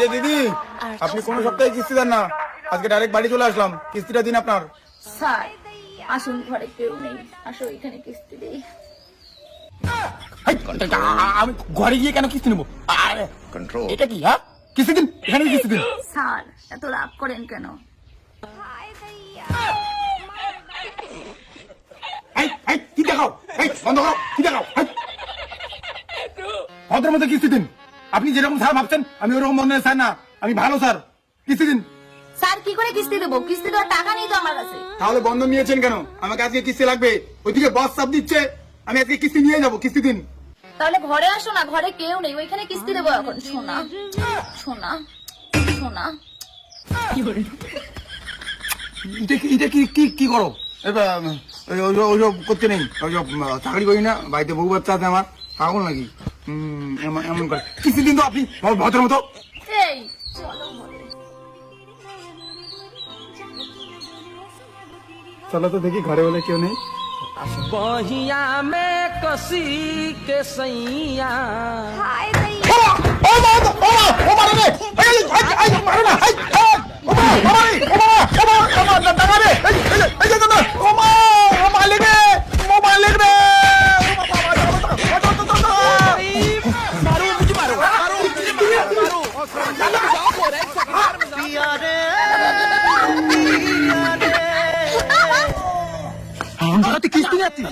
যে দিদি, আপনি কোন সপ্তাহে কিস্তি দেন না, আজকে ডাইরেক্ট বাড়ি চলে আসলাম, কিস্তিটা দিন আপনার। স্যার আসুন, ঘরে কেউ নেই, আসো এখানে কিস্তি দেই। আমি ঘরে গিয়ে কেন কিস্তি নেবো? এটা কি? হ্যাঁ, কিস্তি দিন, এখানে কিস্তি দিন। স্যার এত রাগ করেন কেন? কি দেখাও? বন্ধ করো, কি দেখাও? ভদ্রের মধ্যে কিস্তি দিন। আপনি যেরকম স্যার ভাবছেন আমি ওরকম মনে স্যার না, আমি ভালো স্যার, কিস্তি দিন। স্যার কি করে কিস্তি দেবো? কিস্তি দেওয়ার টাকা নেই তো আমার কাছে। তাহলে বন্ধন নিয়েছেন কেন? আমাকে আজকে কিস্তি লাগবে, ওইদিকে বস চাপ দিচ্ছে, আমি আজকে কিস্তি নিয়ে যাবো, কিস্তি দিন। তাহলে ঘরে আসো না, ঘরে কেউ নেই, ওইখানে কিস্তি দেবো এখন। শোনা শোনা শোনা, এটা কি করো? ওইসব করতে নেই, ওইসব চাকরি করি না, বাড়িতে বউ বাচ্চা আছে আমার, পাগল নাকি? এমন করে কিস্তি দিন তো আপনি ভদ্রের মতো। এই চলো ঘরে। চলো তো দেখি ঘরে বলে কেউ নেই। बहिया में कसी के सैया হায় দেই।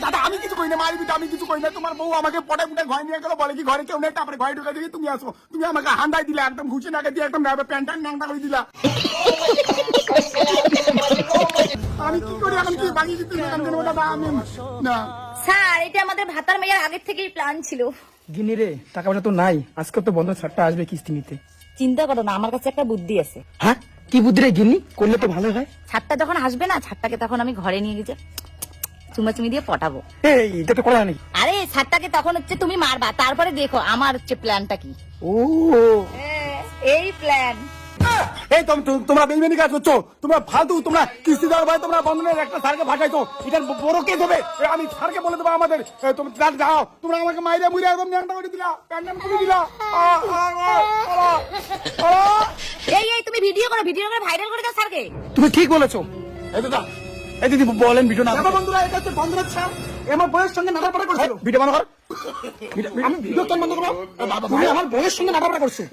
দাদা আমি কিছু কই না, মারবি আমি কিছু কই না। তোমার বউ আমাকে পটায় পুটায় ঘরে নিয়ে গেল, বলে কি ঘরে কেউ নেই, তারপরে ঘরে ঢুকে দেখি তুমি আসো, তুমি আমাকে হান্দাই দিলা, একদম ঘুষে নাকে দিয়ে একদম প্যান্টান ন্যাংটা করে দিলা। আমি কি করি এখন? কি বাকি দিতে দাদা? আমি না স্যার এটা আমাদের ভাতার মেয়ের আগের থেকেই প্ল্যান ছিল। গিনি রে, টাকা পয়সা তো নাই, আজকে তো বন্ধ, ছাড়টা আসবে কিস্তি নিতে। চিন্তা করো না, আমার কাছে একটা বুদ্ধি আছে। হ্যাঁ, কি বুদ্ধি রে গিন্নি? করলে তো ভালো হয়। ছাদটা যখন আসবে না, ছাদটাকে তখন আমি ঘরে নিয়ে গেছে চুমাচুমি দিয়ে পটাবো। এই এটা তো করা নাকি? আরে ছাদটাকে তখন হচ্ছে তুমি মারবা, তারপরে দেখো আমার হচ্ছে প্ল্যানটা কি। ও এই প্ল্যান। এই তোমরা বেইমানি কাজ করছো, তোমরা ফালতু, তোমরা কিস্তি দেওয়ার ভয় তোমরা বন্ধনের একটা স্যারকে ভাটাইছো, এটার বড় কেস হবে। আমি স্যারকে বলে দেবো আমাদের, তুমি যাও, তোমরা আমাকে মাইরে মুড়ে একদম ন্যাংটা করে দিলা, প্যান্টান করে দিলা। এই তুমি ভিডিও করে ভাইরাল করে দাও স্যারকে। তুমি ঠিক বলেছো। এই দাদা, এই দিদি বলেন ভিডিও না। বন্ধুরা, এটা হচ্ছে বন্ধুরা স্যার, আমার বউয়ের সঙ্গে নাটাপাটা করছিল। ভিডিও বন্ধ কর, আমি ভিডিও তো বন্ধ করবো। তুমি আমার বউয়ের সঙ্গে নাটাপাটা করছো।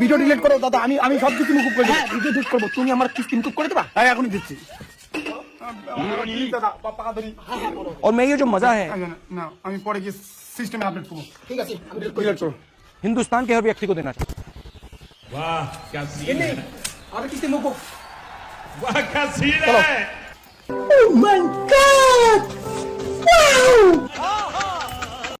ভিডিও ডিলিট করো দাদা, আমি সব কিছু মুকুব করে হ্যাঁ, ভিডিও ঠিক করবো। তুমি আমার কিস্তি মুকুব করে দেবা? হ্যাঁ এখনই দিচ্ছি। দাদা और मैं ये जो मजा है না, আমি পরে গিয়ে সিস্টেমে আপডেট করবো। ঠিক আছে, আমি ডিলিট করো। हिंदुस्तान के हर व्यक्ति को देना चाहिए। वाह क्या सीन है, আর কিস্তি মুকুব। वाह क्या सीन है। Oh my God!